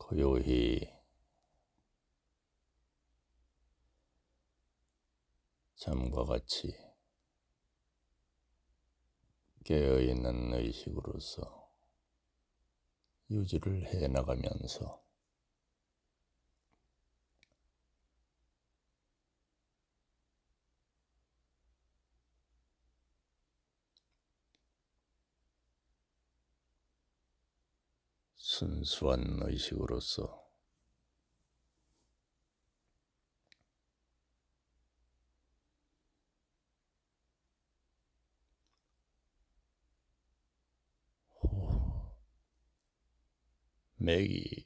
고요히 잠과 같이 깨어있는 의식으로서 유지를 해 나가면서 순수한 의식으로서 맥이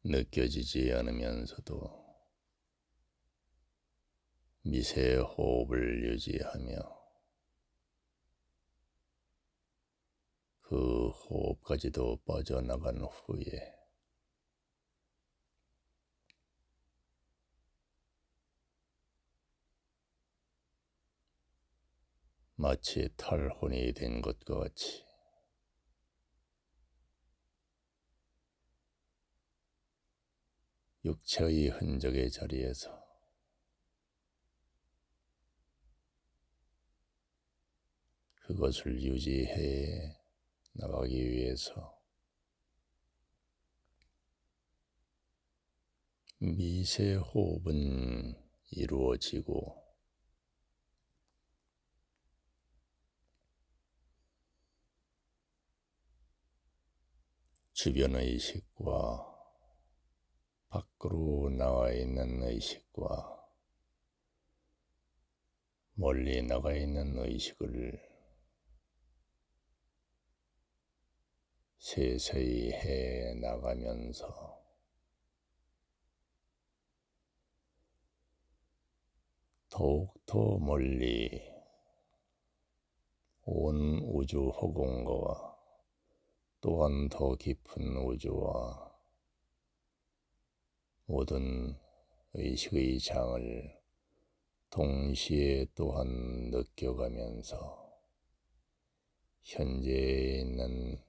느껴지지 않으면서도 미세 호흡을 유지하며 그 호흡까지도 빠져나간 후에 마치 탈혼이 된 것과 같이 육체의 흔적의 자리에서 그것을 유지해 나가기 위해서 미세 호흡은 이루어지고 주변 의식과 밖으로 나와 있는 의식과 멀리 나가 있는 의식을 세세히 해 나가면서 더욱더 멀리 온 우주 허공과 또한 더 깊은 우주와 모든 의식의 장을 동시에 또한 느껴가면서 현재에 있는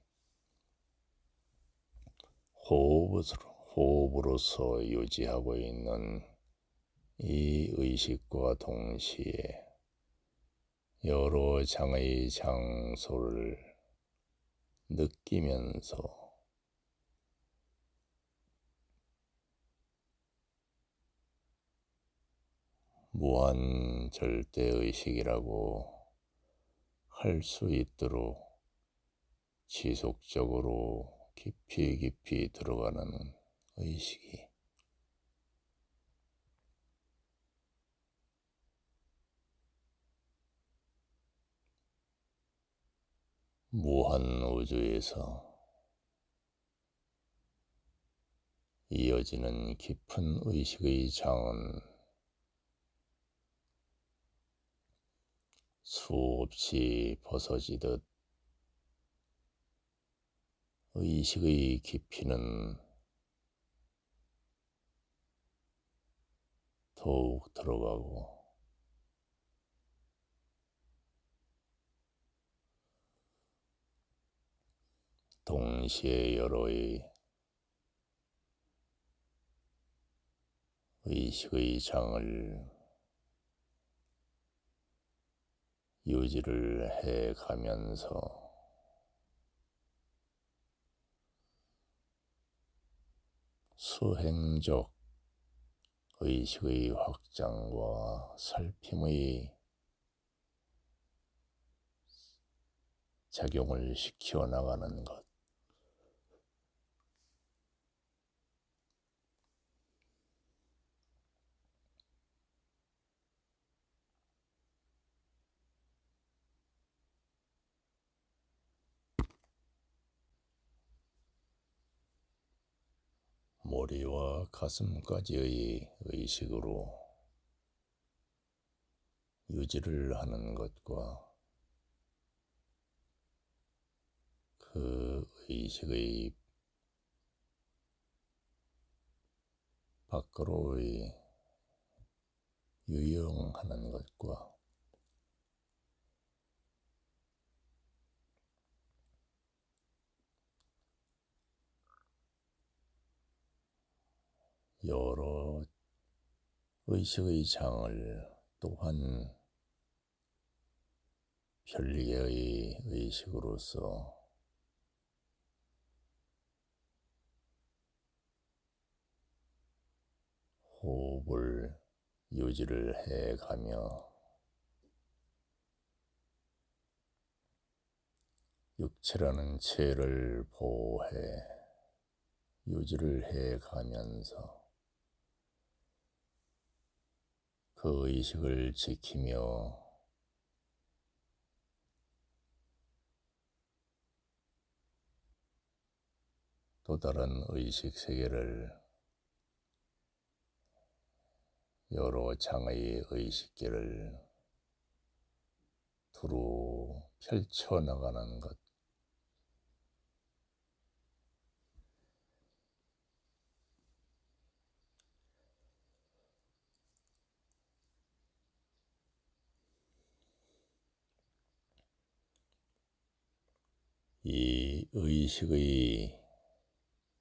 호흡으로서 유지하고 있는 이 의식과 동시에 여러 장의 장소를 느끼면서 무한 절대의식이라고 할 수 있도록 지속적으로 깊이 깊이 들어가는 의식이 무한 우주에서 이어지는 깊은 의식의 장은 수없이 벗어지듯 의식의 깊이는 더욱 들어가고 동시에 여러의 의식의 장을 유지를 해 가면서 수행적 의식의 확장과 살핌의 작용을 시켜 나가는 것. 머리와 가슴까지의 의식으로 유지를 하는 것과 그 의식의 밖으로의 유영하는 것과 여러 의식의 장을 또한 별개의 의식으로서 호흡을 유지를 해가며 육체라는 체를 보호해 유지를 해가면서 그 의식을 지키며 또 다른 의식 세계를 여러 장의 의식계를 두루 펼쳐나가는 것. 이 의식의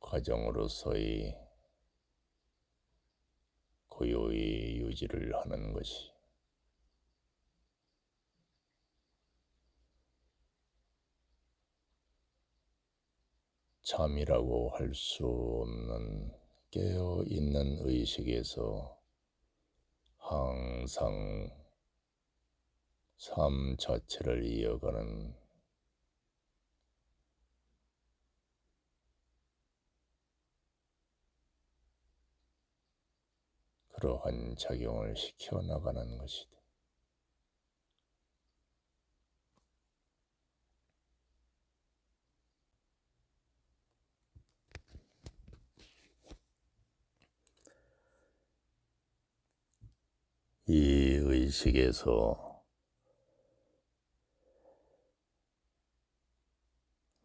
과정으로서의 고요히 유지를 하는 것이 잠이라고 할 수 없는 깨어있는 의식에서 항상 삶 자체를 이어가는 그러한 작용을 시켜나가는 것이다. 이 의식에서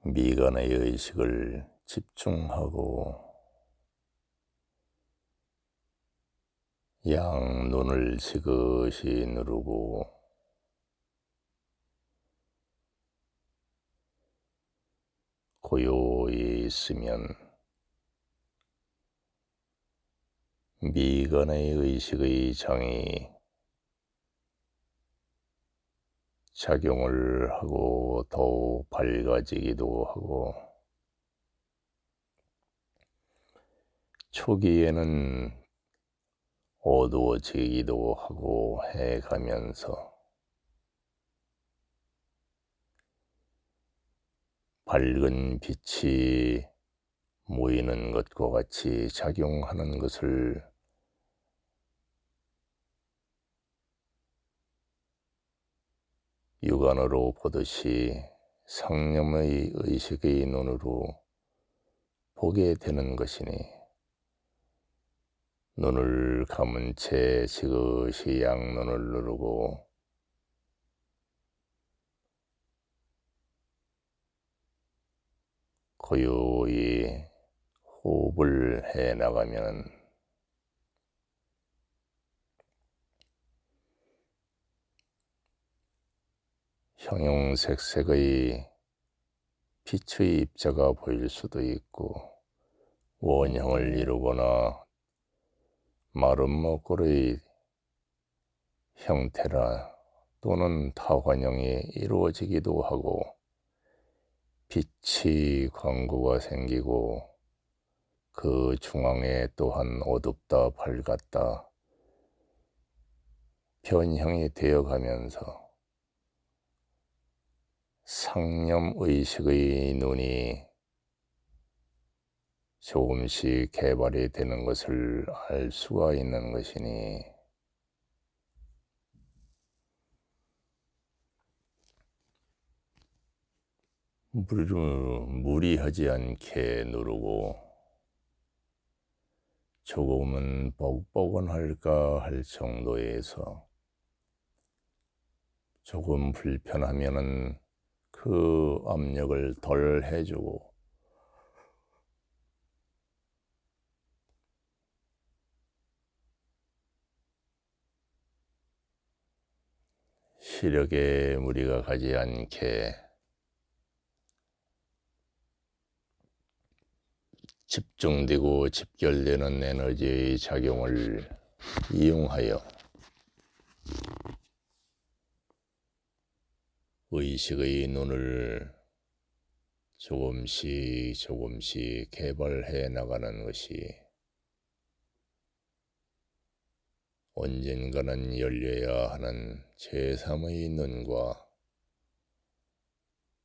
미간의 의식을 집중하고 양눈을 지그시 누르고 고요히 있으면 미간의 의식의 장이 작용을 하고 더욱 밝아지기도 하고 초기에는 어두워지기도 하고 해가면서 밝은 빛이 모이는 것과 같이 작용하는 것을 육안으로 보듯이 상념의 의식의 눈으로 보게 되는 것이니 눈을 감은 채 지그시 양눈을 누르고 고요히 호흡을 해나가면 형형색색의 빛의 입자가 보일 수도 있고 원형을 이루거나 마른 먹골의 형태라 또는 타원형이 이루어지기도 하고 빛이 광구가 생기고 그 중앙에 또한 어둡다 밝았다 변형이 되어가면서 상념의식의 눈이 조금씩 개발이 되는 것을 알 수가 있는 것이니 무리하지 않게 누르고 조금은 뻐근할까 할 정도에서 조금 불편하면은 그 압력을 덜 해주고 시력에 무리가 가지 않게 집중되고 집결되는 에너지의 작용을 이용하여 의식의 눈을 조금씩 개발해 나가는 것이 언젠가는 열려야 하는 제3의 눈과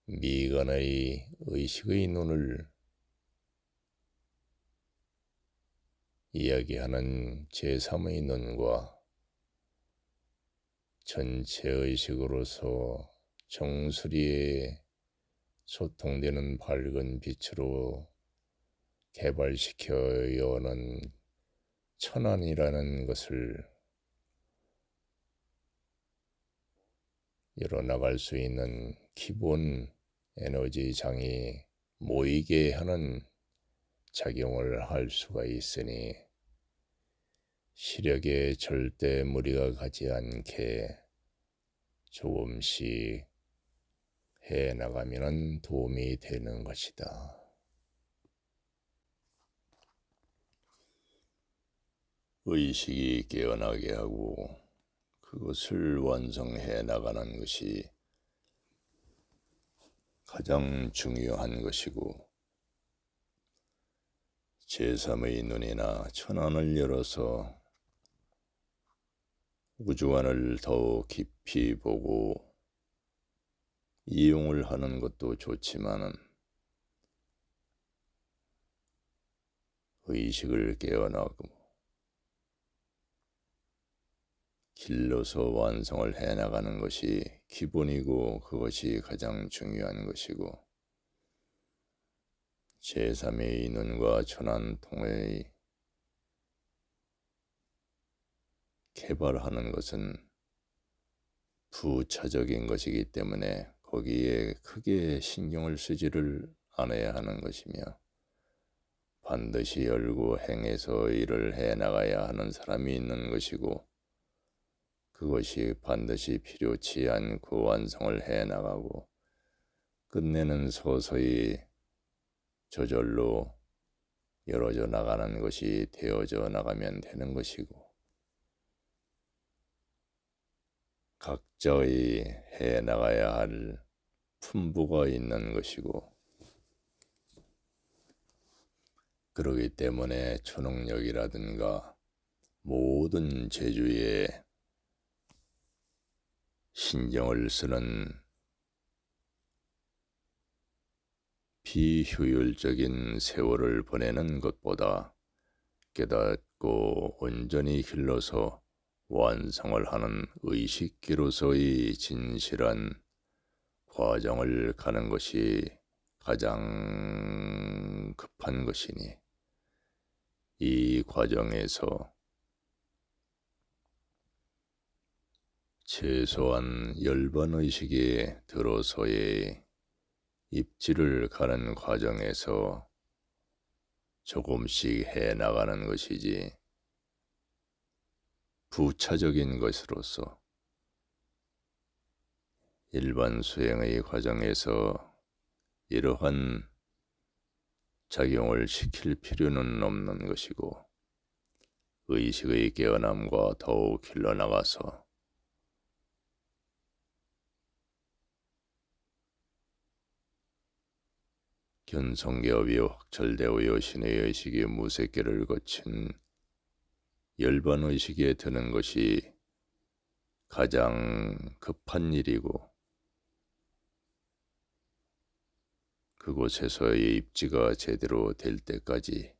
미간의 의식의 눈을 이야기하는 제3의 눈과 전체 의식으로서 정수리에 소통되는 밝은 빛으로 개발시켜야 하는 천안이라는 것을 열어나갈 수 있는 기본 에너지 장이 모이게 하는 작용을 할 수가 있으니 시력에 절대 무리가 가지 않게 조금씩 해나가면 도움이 되는 것이다. 의식이 깨어나게 하고 그것을 완성해 나가는 것이 가장 중요한 것이고 제3의 눈이나 천안을 열어서 우주관을 더 깊이 보고 이용을 하는 것도 좋지만은 의식을 깨어나고 길러서 완성을 해나가는 것이 기본이고 그것이 가장 중요한 것이고 제3의 눈과 천안 통해 개발하는 것은 부차적인 것이기 때문에 거기에 크게 신경을 쓰지를 않아야 하는 것이며 반드시 열고 행해서 일을 해나가야 하는 사람이 있는 것이고 그것이 반드시 필요치 않고 완성을 해나가고 끝내는 서서히 저절로 열어져 나가는 것이 되어져 나가면 되는 것이고 각자의 해나가야 할 품부가 있는 것이고 그러기 때문에 초능력이라든가 모든 재주에 신경을 쓰는 비효율적인 세월을 보내는 것보다 깨닫고 온전히 길러서 완성을 하는 의식기로서의 진실한 과정을 가는 것이 가장 급한 것이니 이 과정에서 최소한 열반의식에 들어서의 입지를 가는 과정에서 조금씩 해나가는 것이지 부차적인 것으로서 일반 수행의 과정에서 이러한 작용을 시킬 필요는 없는 것이고 의식의 깨어남과 더욱 길러나가서 견성기업이 확철되어 신의 의식이 무색계를 거친 열반의식에 드는 것이 가장 급한 일이고 그곳에서의 입지가 제대로 될 때까지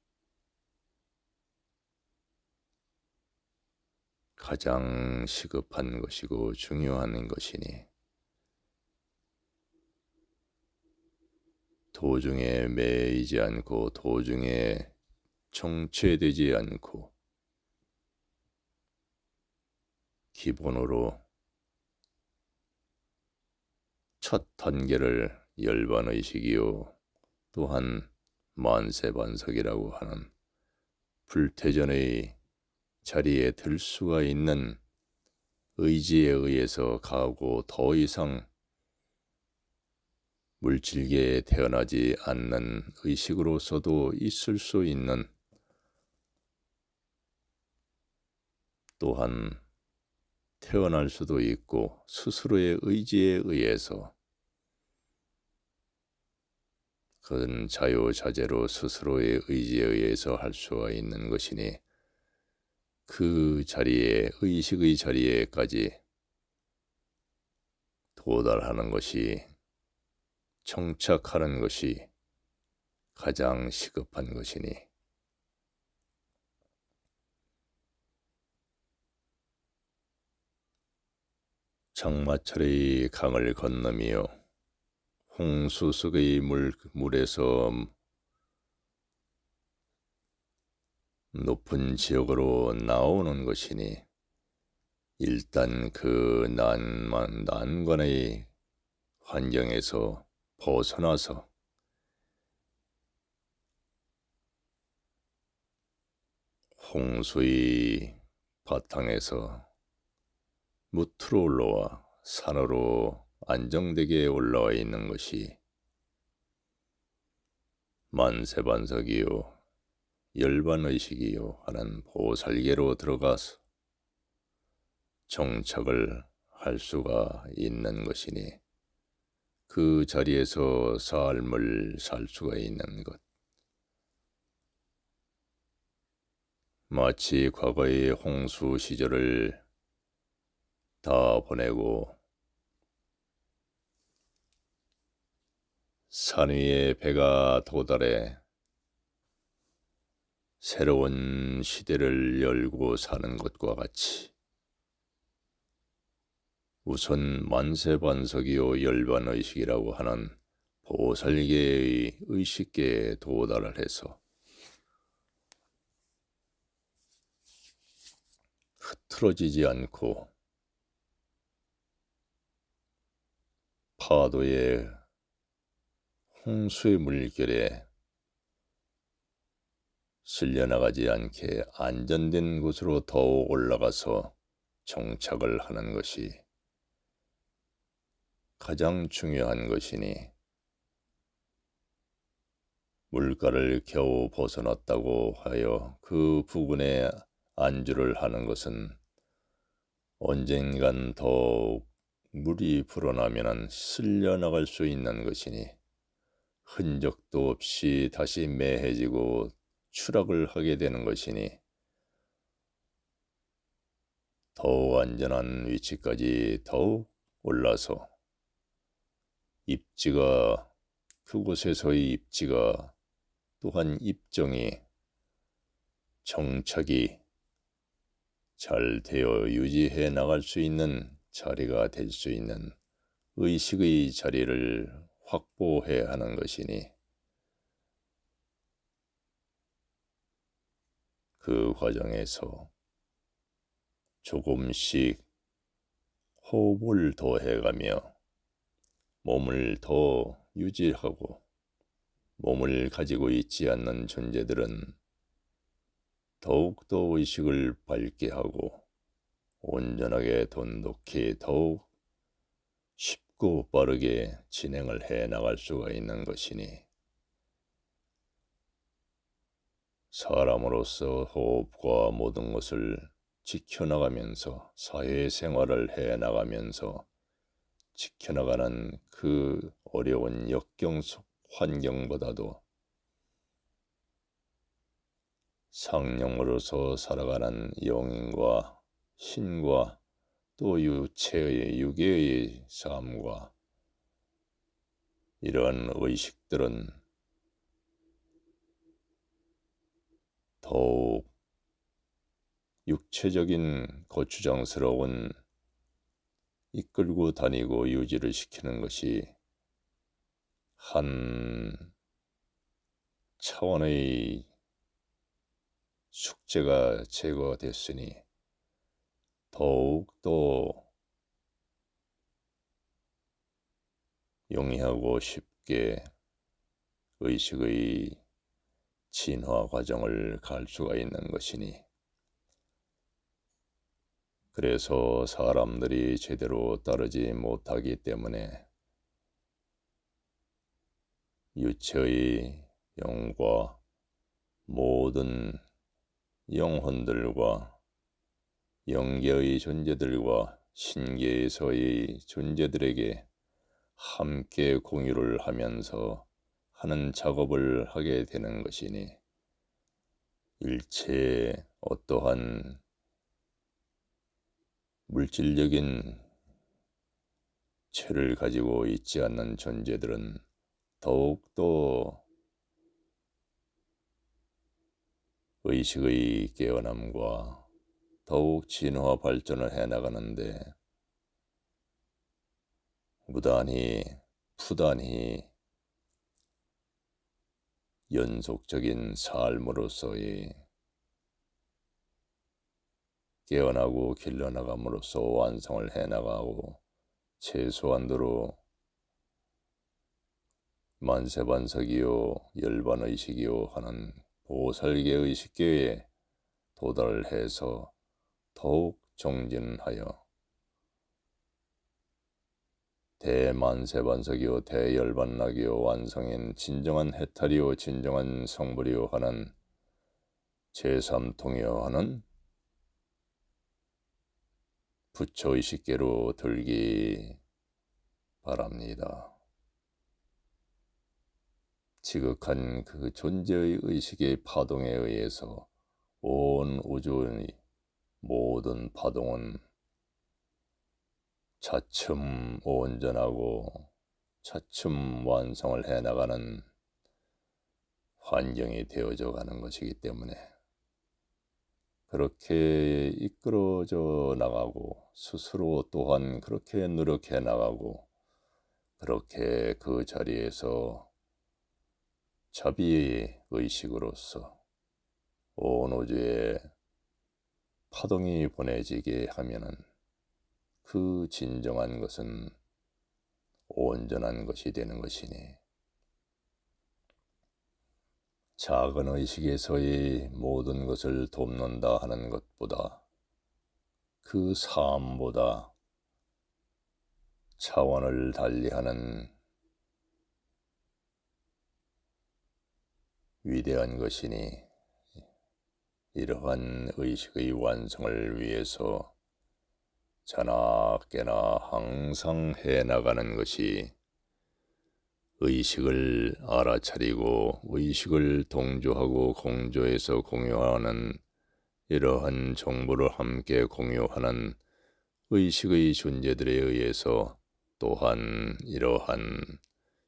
가장 시급한 것이고 중요한 것이니 도중에 매이지 않고 도중에 정체되지 않고 기본으로 첫 단계를 열반의식이요 또한 만세반석이라고 하는 불태전의 자리에 들 수가 있는 의지에 의해서 가고 더 이상 물질계에 태어나지 않는 의식으로서도 있을 수 있는, 또한 태어날 수도 있고 스스로의 의지에 의해서 그건 자유자재로 스스로의 의지에 의해서 할 수가 있는 것이니 그 자리에, 의식의 자리에까지 도달하는 것이, 정착하는 것이 가장 시급한 것이니, 장마철의 강을 건너며 홍수 속의 물에서 높은 지역으로 나오는 것이니, 일단 그 난관의 환경에서 벗어나서 홍수의 바탕에서 무트로 올라와 산으로 안정되게 올라와 있는 것이 만세반석이요 열반의식이요 하는 보살계로 들어가서 정착을 할 수가 있는 것이니, 그 자리에서 삶을 살 수가 있는 것, 마치 과거의 홍수 시절을 다 보내고 산 위에 배가 도달해 새로운 시대를 열고 사는 것과 같이, 우선 만세반석이요 열반의식이라고 하는 보살계의 의식계에 도달을 해서 흐트러지지 않고 파도의 홍수의 물결에 쓸려나가지 않게 안전된 곳으로 더욱 올라가서 정착을 하는 것이 가장 중요한 것이니, 물가를 겨우 벗어났다고 하여 그 부근에 안주를 하는 것은 언젠간 더욱 물이 불어나면 쓸려나갈 수 있는 것이니, 흔적도 없이 다시 매해지고 추락을 하게 되는 것이니, 더욱 안전한 위치까지 더욱 올라서 입지가, 그곳에서의 입지가 또한 입정이, 정착이 잘 되어 유지해 나갈 수 있는 자리가 될 수 있는 의식의 자리를 확보해야 하는 것이니, 그 과정에서 조금씩 호흡을 더해가며 몸을 더 유지하고, 몸을 가지고 있지 않는 존재들은 더욱더 의식을 밝게 하고 온전하게 돈독히 더욱 쉽고 빠르게 진행을 해 나갈 수가 있는 것이니, 사람으로서 호흡과 모든 것을 지켜나가면서 사회생활을 해 나가면서 지켜나가는 그 어려운 역경 속 환경보다도 상령으로서 살아가는 영인과 신과 또 유체의 유계의 삶과 이러한 의식들은 더욱 육체적인 거추장스러운 이끌고 다니고 유지를 시키는 것이 한 차원의 숙제가 제거됐으니, 더욱더 용이하고 쉽게 의식의 진화 과정을 갈 수가 있는 것이니, 그래서 사람들이 제대로 따르지 못하기 때문에 유체의 영과 모든 영혼들과 영계의 존재들과 신계에서의 존재들에게 함께 공유를 하면서 하는 작업을 하게 되는 것이니, 일체의 어떠한 물질적인 체를 가지고 있지 않는 존재들은 더욱더 의식의 깨어남과 더욱 진화 발전을 해나가는데 무단히 푸단히 연속적인 삶으로서의 깨어나고 길러나감으로써 완성을 해나가고, 최소한도로 만세반석이요 열반의식이요 하는 보살계의식계에 도달을 해서 더욱 정진하여 대만세반석이요 대열반락이요 완성인 진정한 해탈이요 진정한 성불이요 하는 제3통이요 하는 부처의식계로 들기 바랍니다. 지극한 그 존재의 의식의 파동에 의해서 온 우주의 모든 파동은 차츰 온전하고 차츰 완성을 해나가는 환경이 되어져 가는 것이기 때문에, 그렇게 이끌어져 나가고 스스로 또한 그렇게 노력해 나가고, 그렇게 그 자리에서 자비의 의식으로서 온 우주에 파동이 보내지게 하면은 그 진정한 것은 온전한 것이 되는 것이니, 작은 의식에서의 모든 것을 돕는다 하는 것보다, 그 삶보다 차원을 달리하는 위대한 것이니, 이러한 의식의 완성을 위해서 자나 깨나 항상 해나가는 것이 의식을 알아차리고 의식을 동조하고 공조해서 공유하는, 이러한 정보를 함께 공유하는 의식의 존재들에 의해서 또한 이러한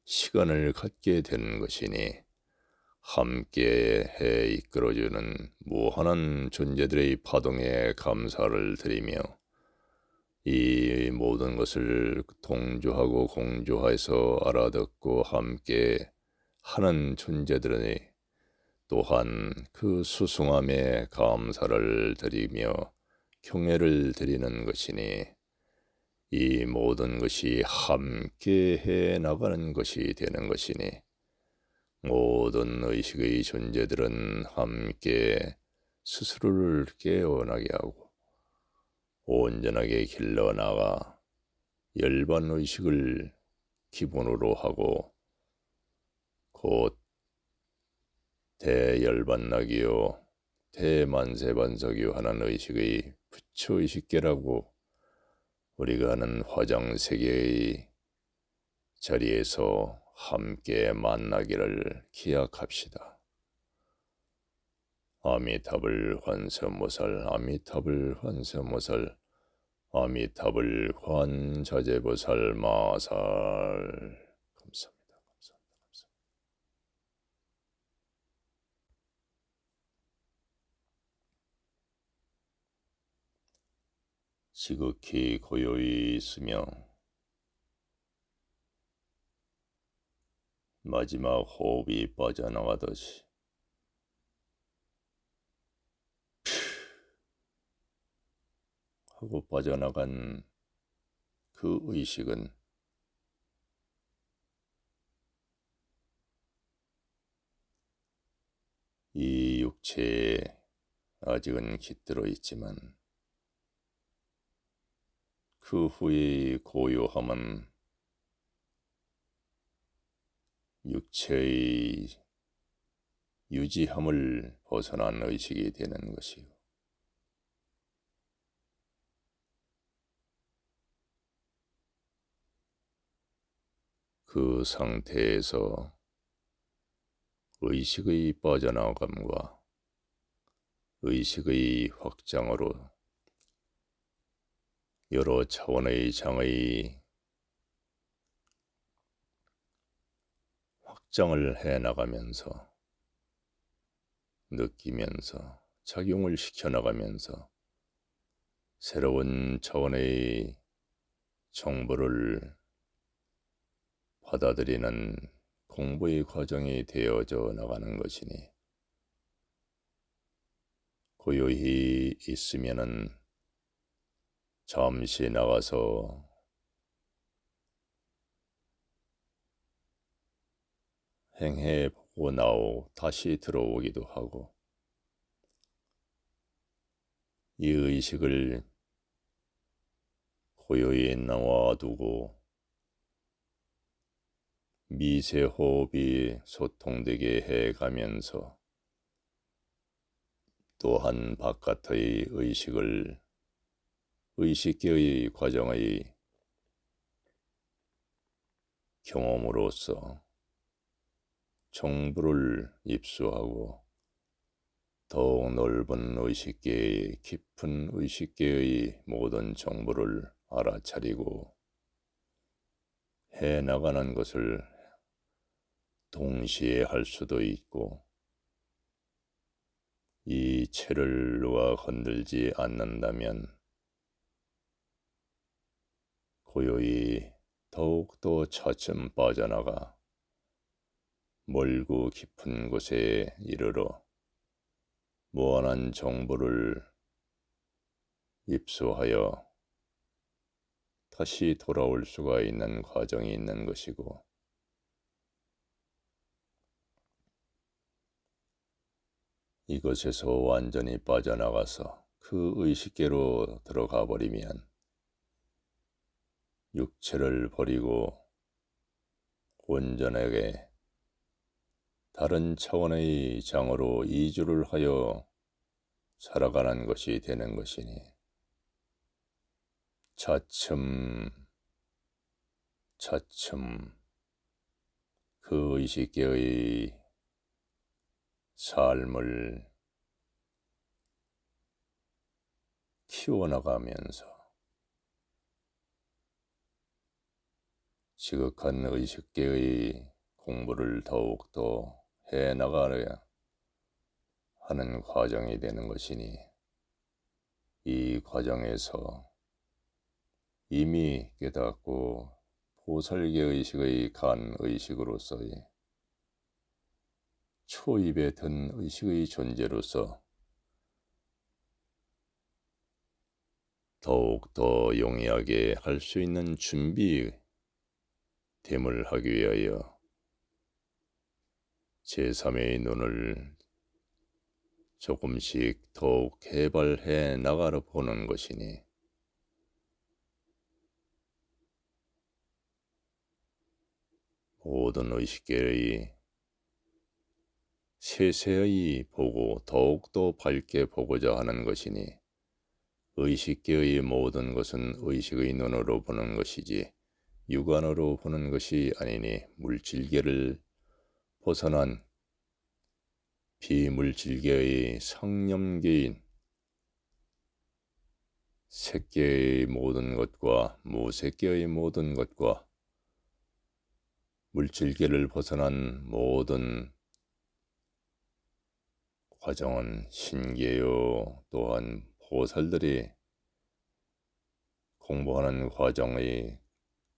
시간을 갖게 되는 것이니, 함께 해 이끌어주는 무한한 존재들의 파동에 감사를 드리며, 이 모든 것을 동조하고 공조해서 알아듣고 함께 하는 존재들의 또한 그 수승함에 감사를 드리며 경애를 드리는 것이니, 이 모든 것이 함께 해 나가는 것이 되는 것이니, 모든 의식의 존재들은 함께 스스로를 깨어나게 하고 온전하게 길러나가 열반의식을 기본으로 하고 곧 대열반락이요 대만세반석이요 하는 의식의 부처의식계라고 우리가 하는 화장세계의 자리에서 함께 만나기를 기약합시다. 아미타불 관세음보살, 아미타불 관세음보살, 아미타불 관자재보살 마살. 감사합니다. 감사합니다. 지극히 고요히 있으며 마지막 호흡이 빠져나가듯이 하고 빠져나간 그 의식은 이 육체에 아직은 깃들어 있지만 그 후의 고요함은 육체의 유지함을 벗어난 의식이 되는 것이고, 그 상태에서 의식의 빠져나감과 의식의 확장으로 여러 차원의 장의 확장을 해나가면서, 느끼면서, 작용을 시켜나가면서 새로운 차원의 정보를 받아들이는 공부의 과정이 되어져 나가는 것이니, 고요히 있으면은 잠시 나가서 행해 보고 다시 들어오기도 하고, 이 의식을 고요히 놔두고 미세 호흡이 소통되게 해가면서 또한 바깥의 의식계의 과정의 경험으로서 정보를 입수하고 더욱 넓은 의식계의 깊은 의식계의 모든 정보를 알아차리고 해나가는 것을 동시에 할 수도 있고, 이 채를 누가 건들지 않는다면 고요히 더욱더 차츰 빠져나가 멀고 깊은 곳에 이르러 무한한 정보를 입수하여 다시 돌아올 수가 있는 과정이 있는 것이고, 이것에서 완전히 빠져나가서 그 의식계로 들어가 버리면 육체를 버리고 온전하게 다른 차원의 장으로 이주를 하여 살아가는 것이 되는 것이니, 차츰 그 의식계의 삶을 키워나가면서 지극한 의식계의 공부를 더욱더 해나가려 하는 과정이 되는 것이니, 이 과정에서 이미 깨닫고 보살계 의식의 간 의식으로서의 초입에 든 의식의 존재로서 더욱더 용이하게 할 수 있는 준비됨을 하기 위하여 제3의 눈을 조금씩 더욱 개발해 나가려 보는 것이니, 모든 의식계의 세세히 보고 더욱더 밝게 보고자 하는 것이니, 의식계의 모든 것은 의식의 눈으로 보는 것이지 육안으로 보는 것이 아니니, 물질계를 벗어난 비물질계의 상념계인 색계의 모든 것과 무색계의 모든 것과 물질계를 벗어난 모든 과정은 신계요, 또한 보살들이 공부하는 과정의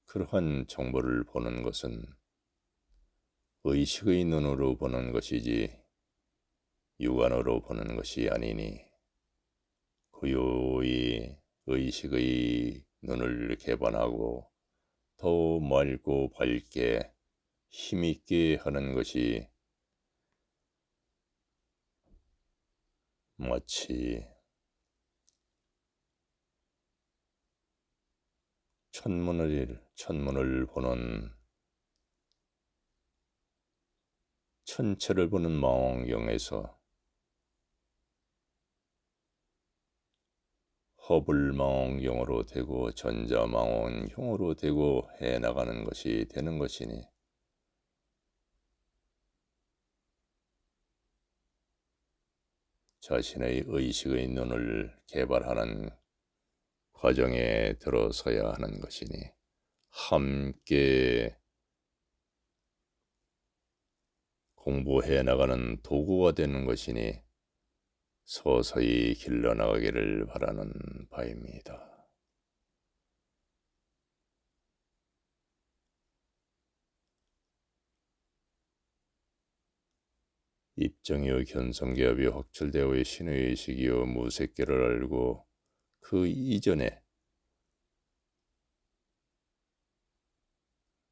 그러한 정보를 보는 것은 의식의 눈으로 보는 것이지 육안으로 보는 것이 아니니, 고요히 의식의 눈을 개방하고 더 맑고 밝게 힘있게 하는 것이 마치 천문을 보는 천체를 보는 망원경에서 허블 망원경으로 되고 전자 망원경으로 되고 해나가는 것이 되는 것이니 자신의 의식의 눈을 개발하는 과정에 들어서야 하는 것이니 함께 공부해 나가는 도구가 되는 것이니 서서히 길러나가기를 바라는 바입니다. 입정이요 견성기압이 확철되어 신의식이요 무색계를 알고 그 이전에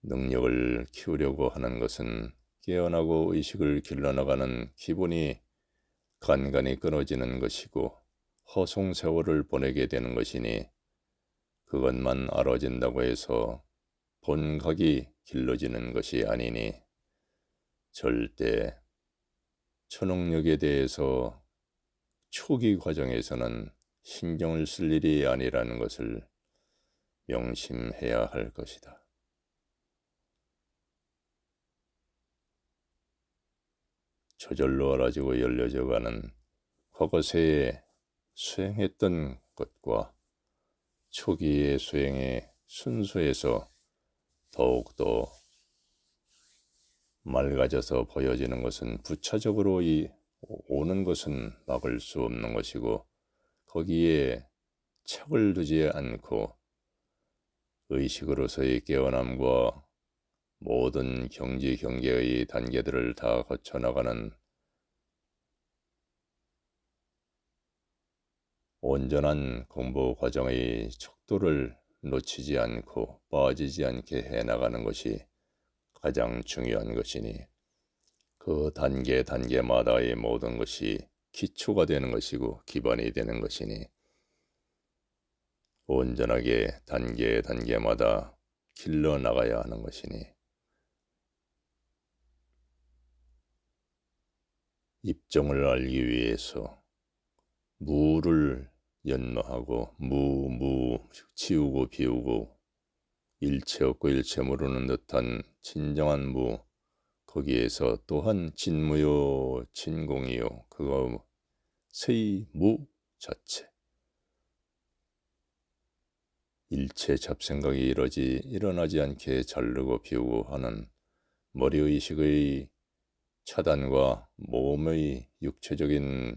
능력을 키우려고 하는 것은 깨어나고 의식을 길러나가는 기본이 간간히 끊어지는 것이고 허송세월을 보내게 되는 것이니 그것만 알아진다고 해서 본각이 길러지는 것이 아니니 절대 초능력에 대해서 초기 과정에서는 신경을 쓸 일이 아니라는 것을 명심해야 할 것이다. 저절로 알아지고 열려져가는 과거세에 수행했던 것과 초기의 수행의 순수에서 더욱더 맑아져서 보여지는 것은 부차적으로 오는 것은 막을 수 없는 것이고 거기에 척을 두지 않고 의식으로서의 깨어남과 모든 경지 경계의 단계들을 다 거쳐나가는 온전한 공부 과정의 척도를 놓치지 않고 빠지지 않게 해나가는 것이 가장 중요한 것이니 그 단계마다의 모든 것이 기초가 되는 것이고 기반이 되는 것이니 온전하게 단계마다 길러나가야 하는 것이니 입정을 알기 위해서 무를 연마하고 지우고 비우고 일체 없고 일체 모르는 듯한 진정한 무, 거기에서 또한 진무요 진공이요 그거 의 무 자체 일체 잡생각이 일어나지 않게 자르고 비우고 하는 머리의식의 차단과 몸의 육체적인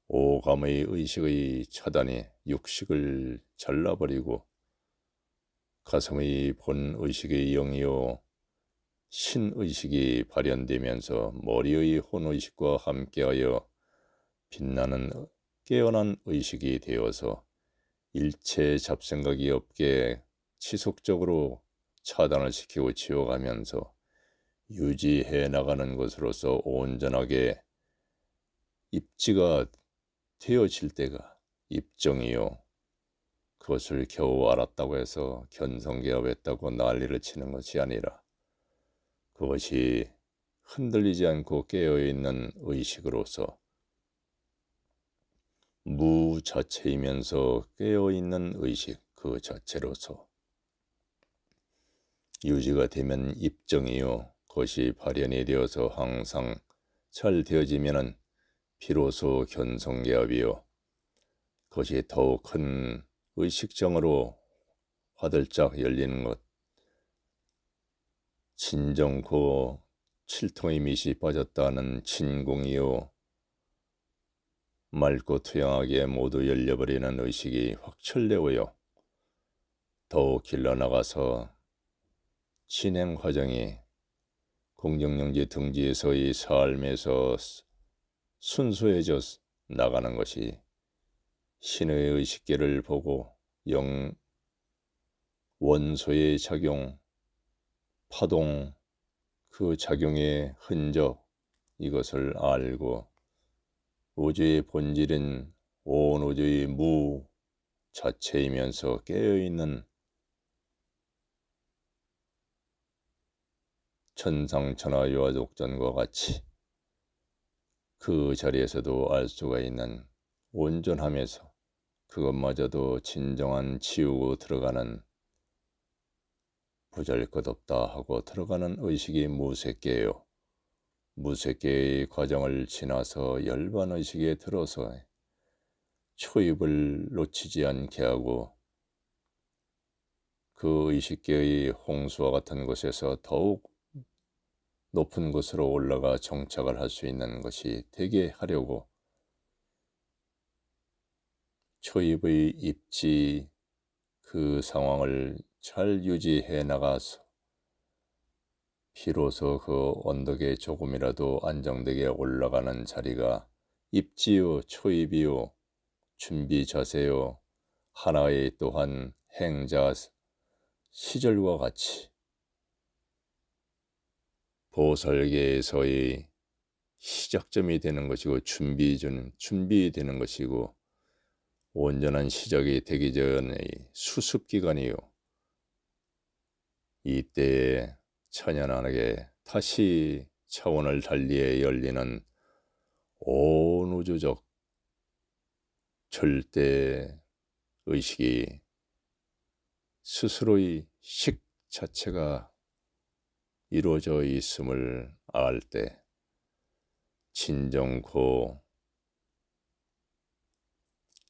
오감의 의식의 차단이 육식을 잘라버리고 가슴의 본의식의 영이요 신의식이 발현되면서 머리의 혼의식과 함께하여 빛나는 깨어난 의식이 되어서 일체 잡생각이 없게 지속적으로 차단을 시키고 지워가면서 유지해 나가는 것으로서 온전하게 입지가 되어질 때가 입정이요. 그것을 겨우 알았다고 해서 견성개업했다고 난리를 치는 것이 아니라 그것이 흔들리지 않고 깨어있는 의식으로서 무 자체이면서 깨어있는 의식 그 자체로서 유지가 되면 입정이요. 그것이 발현이 되어서 항상 잘 되어지면은 비로소 견성개업이요. 그것이 더욱 큰 의식정으로 화들짝 열리는 것. 진정고 칠통의 밑이 빠졌다는 진공이요. 맑고 투영하게 모두 열려버리는 의식이 확철되어요. 더욱 길러나가서 진행 과정이 공정영지 등지에서의 삶에서 순수해져 나가는 것이 신의 의식계를 보고 원소의 작용, 파동, 그 작용의 흔적 이것을 알고 우주의 본질은 온 우주의 무 자체이면서 깨어있는 천상천하 유아독전과 같이 그 자리에서도 알 수가 있는 온전함에서 그것마저도 진정한 지우고 들어가는 보잘것없다 하고 들어가는 의식이 무색계예요. 무색계의 과정을 지나서 열반의식에 들어서 초입을 놓치지 않게 하고 그 의식계의 홍수와 같은 곳에서 더욱 높은 곳으로 올라가 정착을 할 수 있는 것이 되게 하려고 초입의 입지 그 상황을 잘 유지해 나가서 비로소 그 언덕에 조금이라도 안정되게 올라가는 자리가 입지요, 초입이요, 준비 자세요, 하나의 또한 행자 시절과 같이 보살계에서의 시작점이 되는 것이고 준비되는 것이고 온전한 시작이 되기 전의 수습기간이요. 이때에 천연하게 다시 차원을 달리에 열리는 온 우주적 절대 의식이 스스로의 식 자체가 이루어져 있음을 알 때 진정코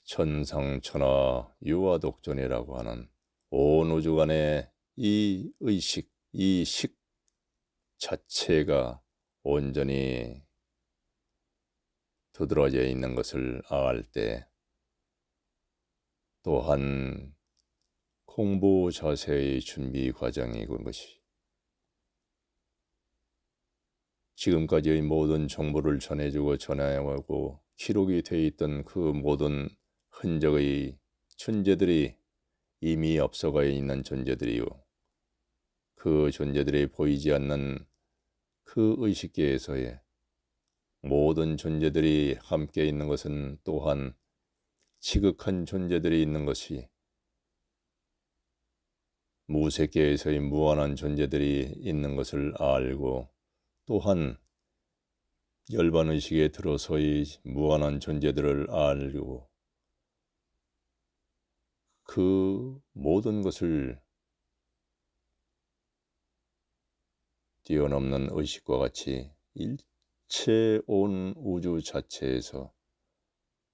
천상천하 유화독존이라고 하는 온 우주간의 이 의식, 이 식 자체가 온전히 두드러져 있는 것을 알 때 또한 공부 자세의 준비 과정이고 것이 지금까지의 모든 정보를 전해주고 전해오고 기록이 되어 있던 그 모든 흔적의 존재들이 이미 앞서가 있는 존재들이요. 그 존재들이 보이지 않는 그 의식계에서의 모든 존재들이 함께 있는 것은 또한 지극한 존재들이 있는 것이 무색계에서의 무한한 존재들이 있는 것을 알고 또한 열반의식에 들어서의 무한한 존재들을 알고 그 모든 것을 뛰어넘는 의식과 같이 일체 온 우주 자체에서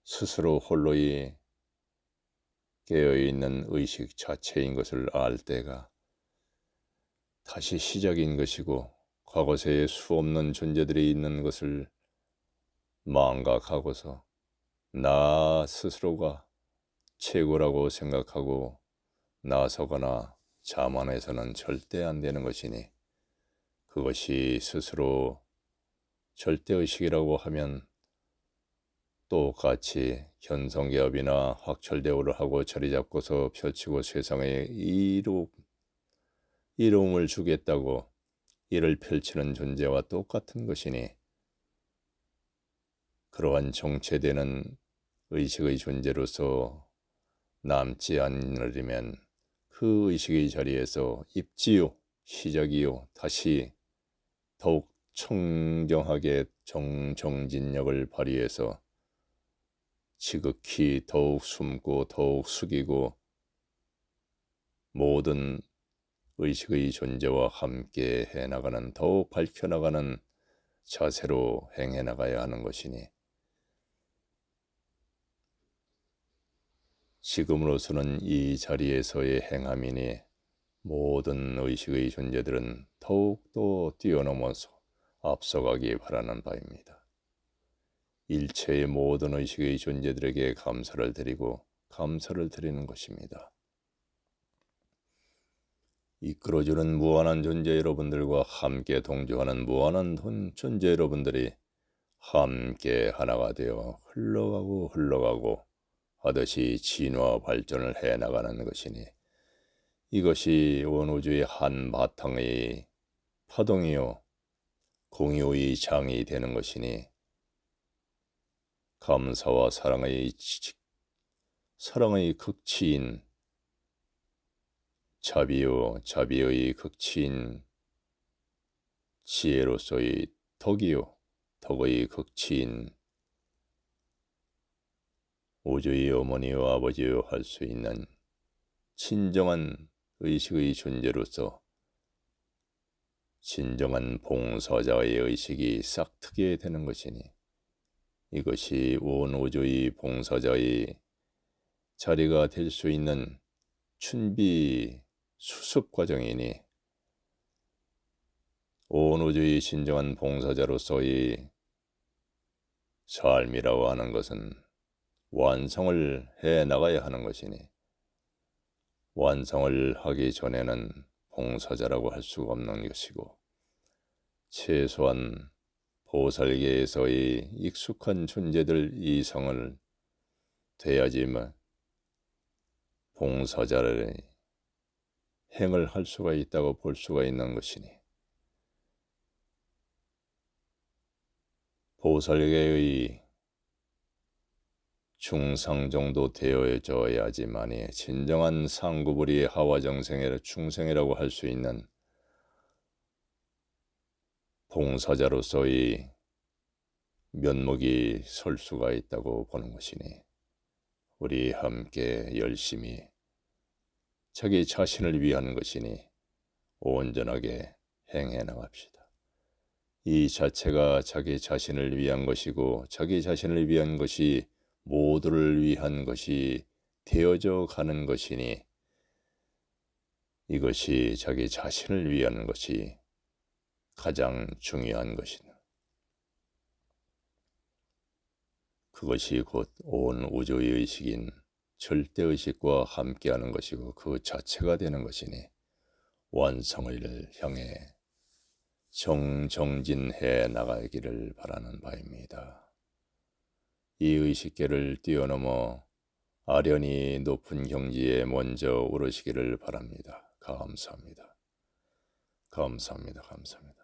스스로 홀로의 깨어있는 의식 자체인 것을 알 때가 다시 시작인 것이고 과거세에 수없는 존재들이 있는 것을 망각하고서 나 스스로가 최고라고 생각하고 나서거나 자만해서는 절대 안 되는 것이니 그것이 스스로 절대의식이라고 하면 똑같이 견성기업이나 확철대오를 하고 자리 잡고서 펼치고 세상에 이로움을 주겠다고 이를 펼치는 존재와 똑같은 것이니 그러한 정체되는 의식의 존재로서 남지 않으려면 그 의식의 자리에서 입지요, 시작이요, 다시 더욱 청정하게 정진력을 발휘해서 지극히 더욱 숨고 더욱 숙이고 모든 의식의 존재와 함께 해나가는 더욱 밝혀나가는 자세로 행해나가야 하는 것이니 지금으로서는 이 자리에서의 행함이니 모든 의식의 존재들은 더욱더 뛰어넘어서 앞서가기 바라는 바입니다. 일체의 모든 의식의 존재들에게 감사를 드리고 감사를 드리는 것입니다. 이끌어주는 무한한 존재 여러분들과 함께 동조하는 무한한 존재 여러분들이 함께 하나가 되어 흘러가고 하듯이 진화 발전을 해나가는 것이니 이것이 온 우주의 한바탕의 파동이요 공유의 장이 되는 것이니 감사와 사랑의 극치인 자비의 극치인 지혜로서의 덕이요 덕의 극치인 우주의 어머니와 아버지여 할 수 있는 진정한 의식의 존재로서 진정한 봉사자의 의식이 싹트게 되는 것이니 이것이 온 우주의 봉사자의 자리가 될 수 있는 준비 수습 과정이니 온 우주의 진정한 봉사자로서의 삶이라고 하는 것은 완성을 해 나가야 하는 것이니 완성을 하기 전에는 봉사자라고 할 수가 없는 것이고 최소한 보살계에서의 익숙한 존재들 이상을 돼야지만 봉사자의 행을 할 수가 있다고 볼 수가 있는 것이니 보살계의 중상 정도 되어져야지만이 진정한 상구불이 하와정생의 충생이라고 할 수 있는 봉사자로서의 면목이 설 수가 있다고 보는 것이니 우리 함께 열심히 자기 자신을 위한 것이니 온전하게 행해 나갑시다. 이 자체가 자기 자신을 위한 것이고 자기 자신을 위한 것이 모두를 위한 것이 되어져 가는 것이니 이것이 자기 자신을 위한 것이 가장 중요한 것이다. 그것이 곧 온 우주의 의식인 절대의식과 함께하는 것이고 그 자체가 되는 것이니 완성을 향해 정정진해 나가기를 바라는 바입니다. 이 의식계를 뛰어넘어 아련히 높은 경지에 먼저 오르시기를 바랍니다. 감사합니다. 감사합니다. 감사합니다.